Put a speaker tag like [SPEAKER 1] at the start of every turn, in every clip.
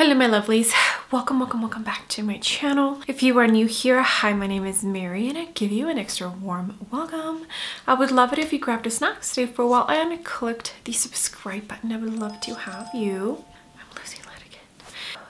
[SPEAKER 1] Hello my lovelies, welcome back to my channel. If you are new here, hi, my name is Mary and I give you an extra warm welcome. I would love it if you grabbed a snack, stayed for a while and clicked the subscribe button. I would love to have you. I'm losing light again.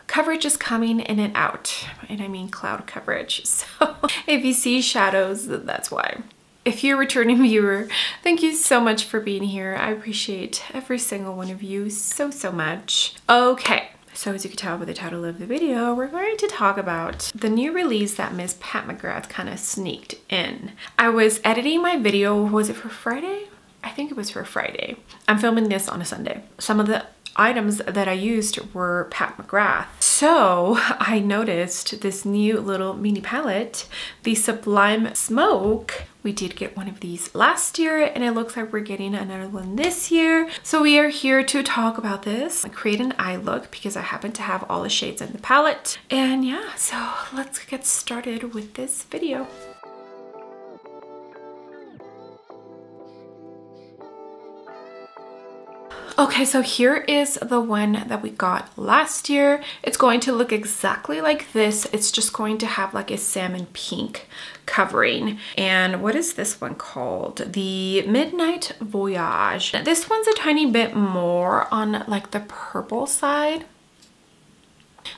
[SPEAKER 1] Coverage is coming in and out, and I mean cloud coverage. So if you see shadows, that's why. If you're a returning viewer, thank you so much for being here. I appreciate every single one of you so much. Okay. So as you can tell by the title of the video, we're going to talk about the new release that Miss Pat McGrath kind of sneaked in. I was editing my video, was it for Friday? I think it was for Friday. I'm filming this on a Sunday. Some of the items that I used were Pat McGrath. So I noticed this new little mini palette, the Sublime Smoke. We did get one of these last year and it looks like we're getting another one this year. So we are here to talk about this, create an eye look because I happen to have all the shades in the palette. And yeah, so let's get started with this video. Okay, so here is the one that we got last year. It's going to look exactly like this. It's just going to have like a salmon pink covering. And what is this one called? The Midnight Voyage. This one's a tiny bit more on like the purple side.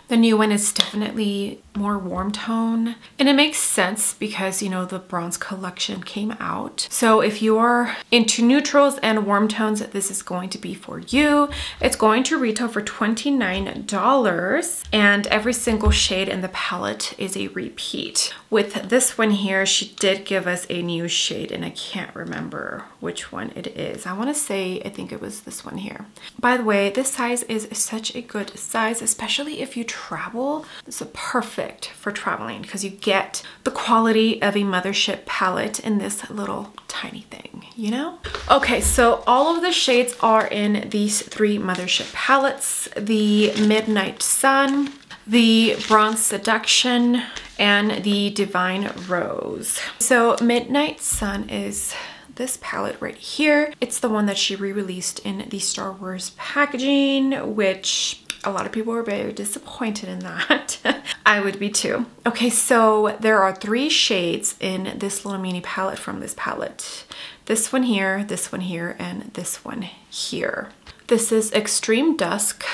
[SPEAKER 1] The new one is definitely more warm tone, and it makes sense because, you know, the bronze collection came out. So if you are into neutrals and warm tones, this is going to be for you. It's going to retail for $29 and every single shade in the palette is a repeat. With this one here, she did give us a new shade and I can't remember which one it is. I want to say, I think it was this one here. By the way, this size is such a good size, especially if you travel. It's a perfect for traveling because you get the quality of a mothership palette in this little tiny thing, you know? Okay, so all of the shades are in these three mothership palettes: the Midnight Sun, the Bronze Seduction, and the Divine Rose. So Midnight Sun is this palette right here. It's the one that she re-released in the Star Wars packaging, which a lot of people were very disappointed in that. I would be too. Okay, so there are three shades in this little mini palette from this palette. This one here, and this one here. This is Extreme Dusk,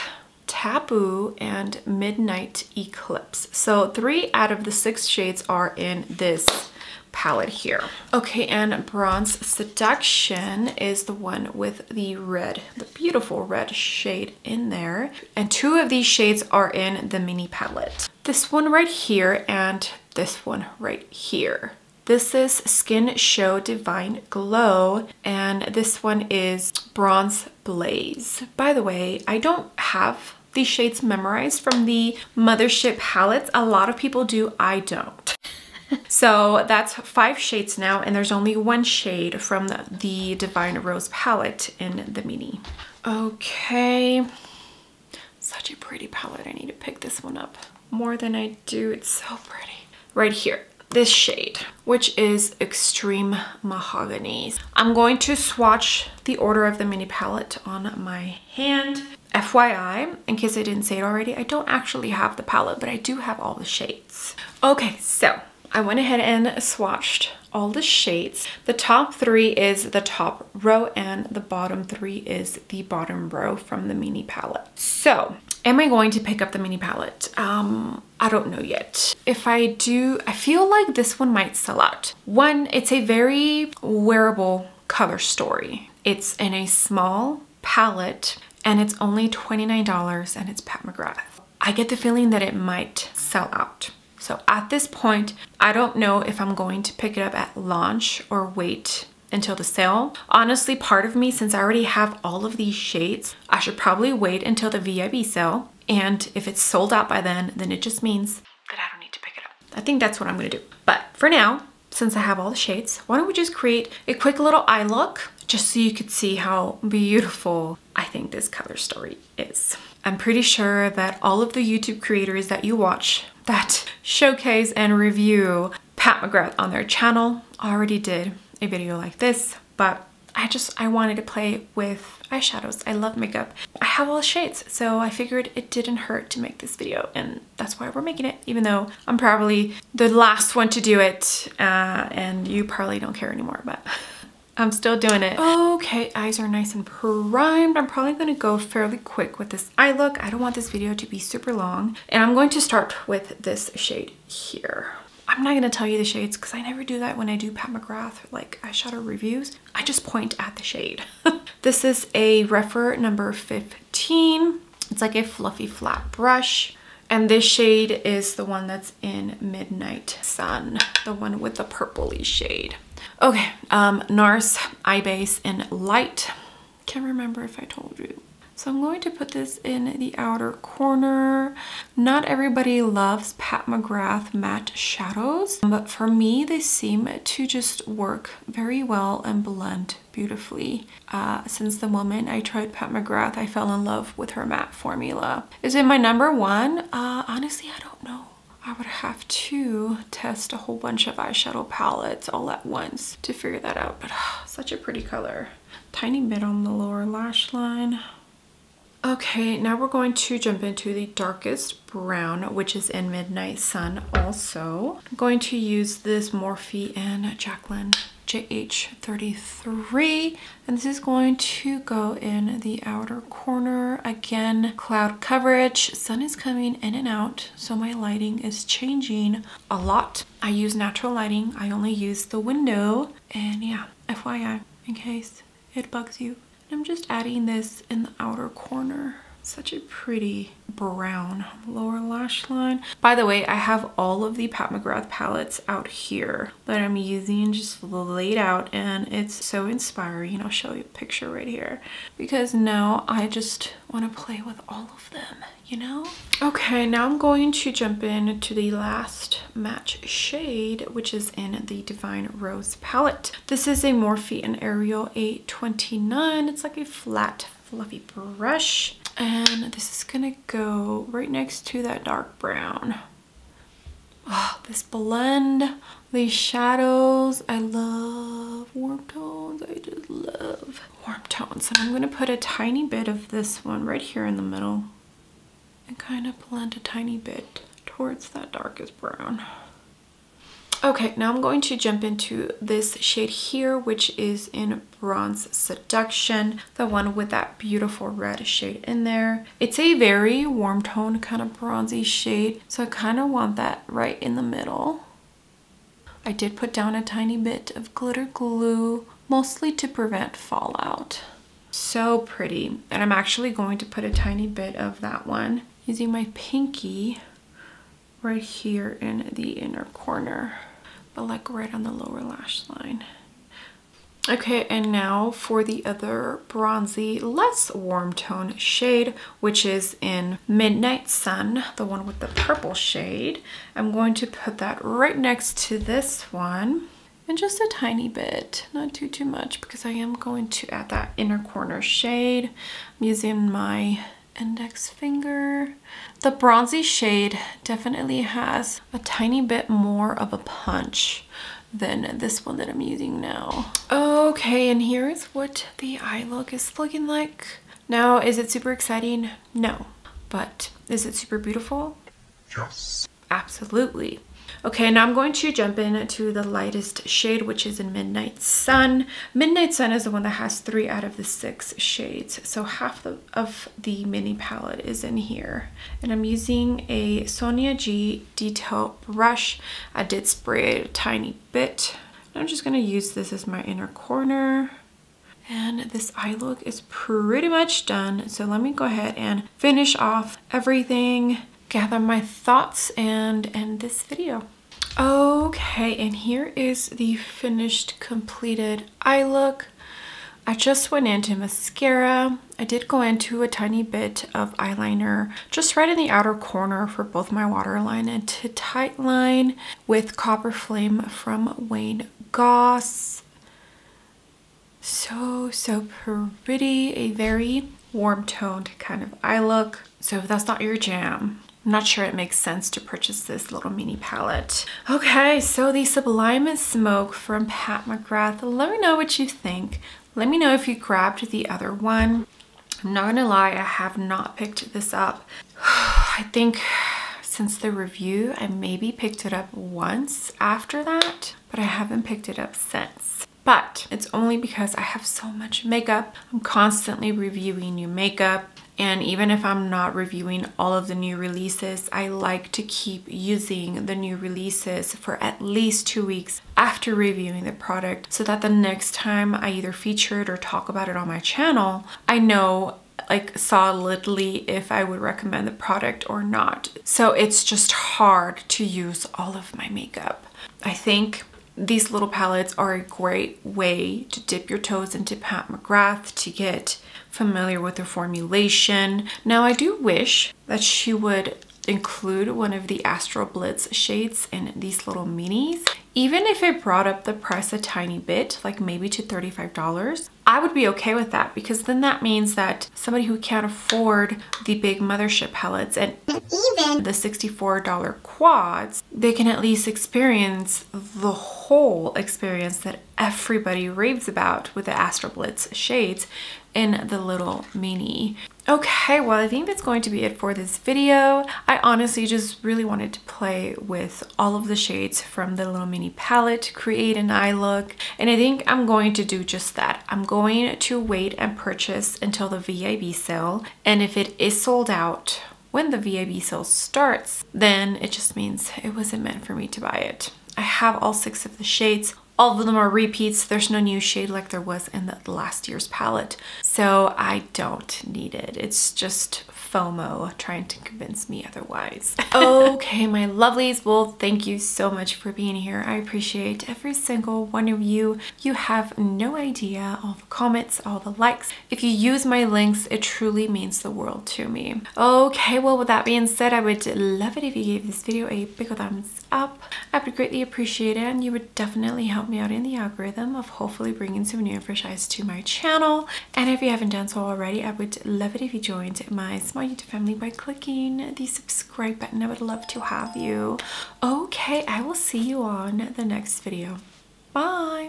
[SPEAKER 1] Taboo, and Midnight Eclipse. So 3 out of the 6 shades are in this palette here. Okay, and Bronze Seduction is the one with the red, the beautiful red shade in there. And 2 of these shades are in the mini palette. This one right here and this one right here. This is Skin Show Divine Glow, and this one is Bronze Blaze. By the way, I don't have these shades memorized from the mothership palettes. A lot of people do, I don't. So that's 5 shades now, and there's only 1 shade from the Divine Rose palette in the mini. Okay, such a pretty palette. I need to pick this one up more than I do. It's so pretty. Right here, this shade, which is Extreme Mahogany. I'm going to swatch the order of the mini palette on my hand. FYI, in case I didn't say it already, I don't actually have the palette, but I do have all the shades. Okay, so I went ahead and swatched all the shades. The top 3 is the top row and the bottom 3 is the bottom row from the mini palette. So, am I going to pick up the mini palette? I don't know yet. If I do, I feel like this one might sell out. One, it's a very wearable color story. It's in a small palette and it's only $29 and it's Pat McGrath. I get the feeling that it might sell out. So at this point, I don't know if I'm going to pick it up at launch or wait until the sale. Honestly, part of me, since I already have all of these shades, I should probably wait until the VIB sale. And if it's sold out by then it just means that I don't need to pick it up. I think that's what I'm gonna do. But for now, since I have all the shades, why don't we just create a quick little eye look just so you could see how beautiful I think this color story is. I'm pretty sure that all of the YouTube creators that you watch that showcase and review Pat McGrath on their channel already did a video like this, but I wanted to play with eyeshadows. I love makeup. I have all the shades, so I figured it didn't hurt to make this video, and that's why we're making it, even though I'm probably the last one to do it, and you probably don't care anymore, but I'm still doing it. Okay, eyes are nice and primed. I'm probably gonna go fairly quick with this eye look. I don't want this video to be super long, and I'm going to start with this shade here. I'm not gonna tell you the shades because I never do that when I do Pat McGrath like eyeshadow reviews. I just point at the shade. This is a Refer number 15. It's like a fluffy flat brush. And this shade is the one that's in Midnight Sun, the one with the purpley shade. Okay, NARS Eye Base in Light. Can't remember if I told you. So I'm going to put this in the outer corner. Not everybody loves Pat McGrath matte shadows, but for me, they seem to just work very well and blend beautifully. Since the moment I tried Pat McGrath, I fell in love with her matte formula. Is it my number one? Honestly, I don't know. I would have to test a whole bunch of eyeshadow palettes all at once to figure that out, but such a pretty color. Tiny bit on the lower lash line. Okay, now we're going to jump into the darkest brown, which is in Midnight Sun also. I'm going to use this Morphe and Jacqueline JH33, and this is going to go in the outer corner. Again, cloud coverage. Sun is coming in and out, so my lighting is changing a lot. I use natural lighting. I only use the window, and yeah, FYI, in case it bugs you. I'm just adding this in the outer corner. Such a pretty brown lower lash line. By the way, I have all of the Pat McGrath palettes out here that I'm using just laid out, and it's so inspiring. I'll show you a picture right here because now I just want to play with all of them, you know? Okay, now I'm going to jump into the last match shade, which is in the Divine Rose palette. This is a Morphe and Ariel 829. It's like a flat fluffy brush, and this is gonna go right next to that dark brown. Oh, this blend, these shadows. I love warm tones. I just love warm tones. And I'm gonna put a tiny bit of this one right here in the middle and kind of blend a tiny bit towards that darkest brown. Okay, now I'm going to jump into this shade here, which is in Bronze Seduction, the one with that beautiful red shade in there. It's a very warm tone, kind of bronzy shade, so I kind of want that right in the middle. I did put down a tiny bit of glitter glue, mostly to prevent fallout. So pretty. And I'm actually going to put a tiny bit of that one using my pinky right here in the inner corner, but like right on the lower lash line. Okay, and now for the other bronzy, less warm tone shade, which is in Midnight Sun, the one with the purple shade. I'm going to put that right next to this one, and just a tiny bit, not too much, because I am going to add that inner corner shade. I'm using my index finger. The bronzy shade definitely has a tiny bit more of a punch than this one that I'm using now. Okay, and here is what the eye look is looking like. Now, is it super exciting? No. But is it super beautiful? Yes. Absolutely. Okay, now I'm going to jump into the lightest shade, which is in Midnight Sun. Midnight Sun is the one that has 3 out of the 6 shades. So half of the mini palette is in here. And I'm using a Sonia G detail brush. I did spray it a tiny bit. I'm just gonna use this as my inner corner. And this eye look is pretty much done. So let me go ahead and finish off everything, gather my thoughts, and end this video. Okay, and here is the finished completed eye look. I just went into mascara. I did go into a tiny bit of eyeliner just right in the outer corner for both my waterline and to tight line with Copper Flame from Wayne Goss. So pretty. A very warm toned kind of eye look. So if that's not your jam, I'm not sure it makes sense to purchase this little mini palette. Okay, so the Sublime Smoke from Pat McGrath. Let me know what you think. Let me know if you grabbed the other one. I'm not gonna lie, I have not picked this up. I think since the review, I maybe picked it up once after that, but I haven't picked it up since. But it's only because I have so much makeup. I'm constantly reviewing new makeup. And even if I'm not reviewing all of the new releases, I like to keep using the new releases for at least 2 weeks after reviewing the product, so that the next time I either feature it or talk about it on my channel, I know like solidly if I would recommend the product or not. So it's just hard to use all of my makeup. I think these little palettes are a great way to dip your toes into Pat McGrath, to get familiar with the formulation. Now I do wish that she would include one of the Astral Blitz shades in these little minis. Even if it brought up the price a tiny bit, like maybe to $35, I would be okay with that, because then that means that somebody who can't afford the big mothership palettes and even the $64 quads, they can at least experience the whole experience that everybody raves about with the Astral Blitz shades in the little mini. Okay, well, I think that's going to be it for this video. I honestly just really wanted to play with all of the shades from the little mini palette, create an eye look, and I think I'm going to do just that. I'm going to wait and purchase until the VIB sale, and if it is sold out when the VIB sale starts, then it just means it wasn't meant for me to buy it. I have all 6 of the shades. All of them are repeats. There's no new shade like there was in the last year's palette. So I don't need it. It's just FOMO trying to convince me otherwise. Okay, my lovelies. Well, thank you so much for being here. I appreciate every single one of you. You have no idea, all the comments, all the likes. If you use my links, it truly means the world to me. Okay, well, with that being said, I would love it if you gave this video a big thumbs up. I would greatly appreciate it, and you would definitely help me out in the algorithm of hopefully bringing some new and fresh eyes to my channel. And if you haven't done so already, I would love it if you joined my small YouTube family by clicking the subscribe button. I would love to have you. Okay, I will see you on the next video. Bye.